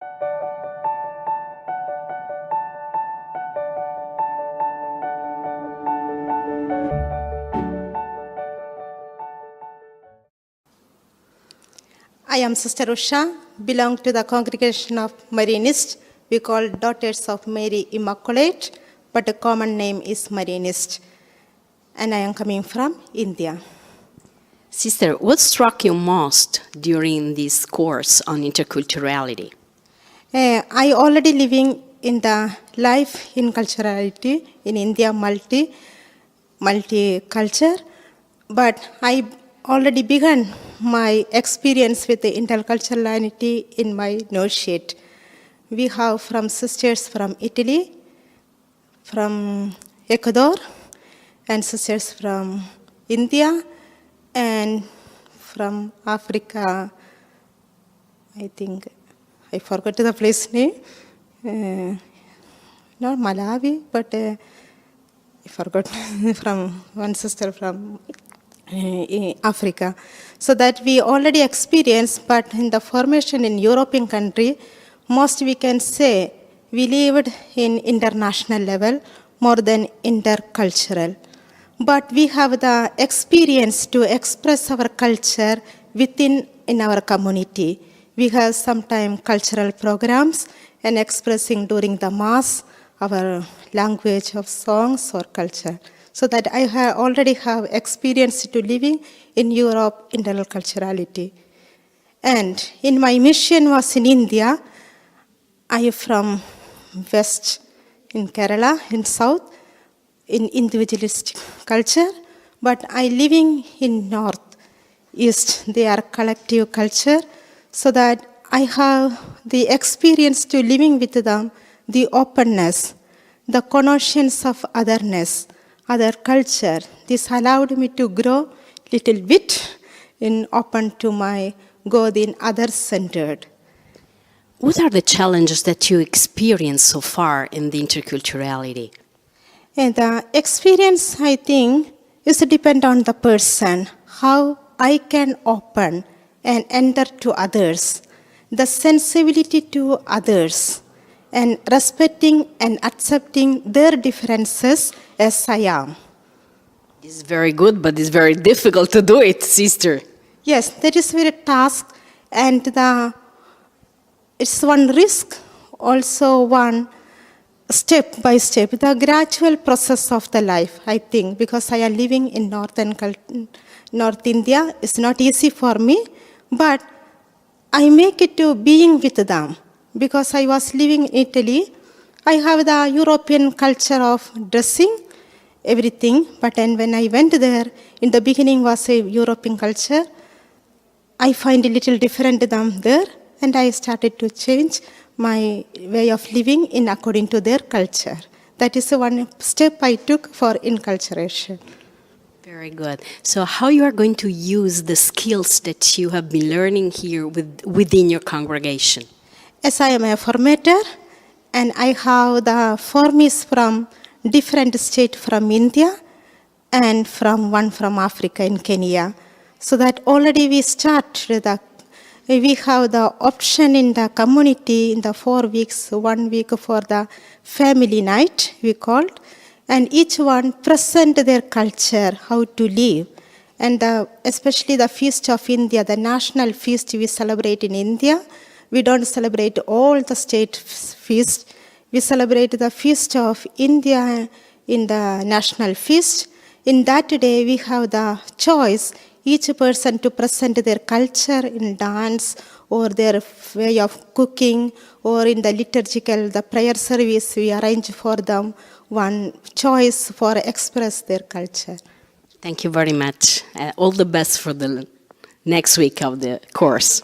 I am Sr Usha, belong to the congregation of Marianists. We call Daughters of Mary Immaculate, but the common name is Marianist. And I am coming from India. Sister, what struck you most during this course on interculturality? I already living in the life in culturality in India, multicultural, but I already began my experience with the interculturality in my novitiate. We have from sisters from Italy, from Ecuador, and sisters from India, and from Africa. I think I forgot the place name. Not Malawi, but I forgot from one sister from Africa. So that we already experienced, but in the formation in European country, most we can say we lived in international level more than intercultural. But we have the experience to express our culture within in our community. We have sometimes cultural programs and expressing during the mass our language of songs or culture. So that I already have experience to living in Europe interculturality. And in my mission was in India. I am from West in Kerala, in South, in individualistic culture, but I living in North, East. They are collective culture, so that I have the experience to living with them, the openness, the conscience of otherness, other culture. This allowed me to grow little bit in open to my God in other-centered. What are the challenges that you experienced so far in the interculturality? And the experience, I think, is depend on the person, how I can open and enter to others, the sensibility to others, and respecting and accepting their differences as I am. It's very good, but it's very difficult to do it, sister. Yes, that is very task, and it's one risk, also one step by step, the gradual process of the life, I think, because I am living in North India. It's not easy for me, but I make it to being with them. Because I was living in Italy, I have the European culture of dressing, everything, but then when I went there, in the beginning was a European culture. I find a little different than there, and I started to change my way of living in according to their culture. That is one step I took for inculturation. Very good. So how you are going to use the skills that you have been learning here within your congregation? As I am a formator, and I have the formees from different states from India and from one from Africa in Kenya. So that already we have the option in the community in the 4 weeks, 1 week for the family night, we called, and each one present their culture, how to live. And especially the Feast of India, the national feast we celebrate in India. We don't celebrate all the state feast. We celebrate the Feast of India in the national feast. In that day, we have the choice, each person to present their culture in dance or their way of cooking, or in the liturgical, the prayer service, we arrange for them one choice for express their culture. Thank you very much. All the best for the next week of the course.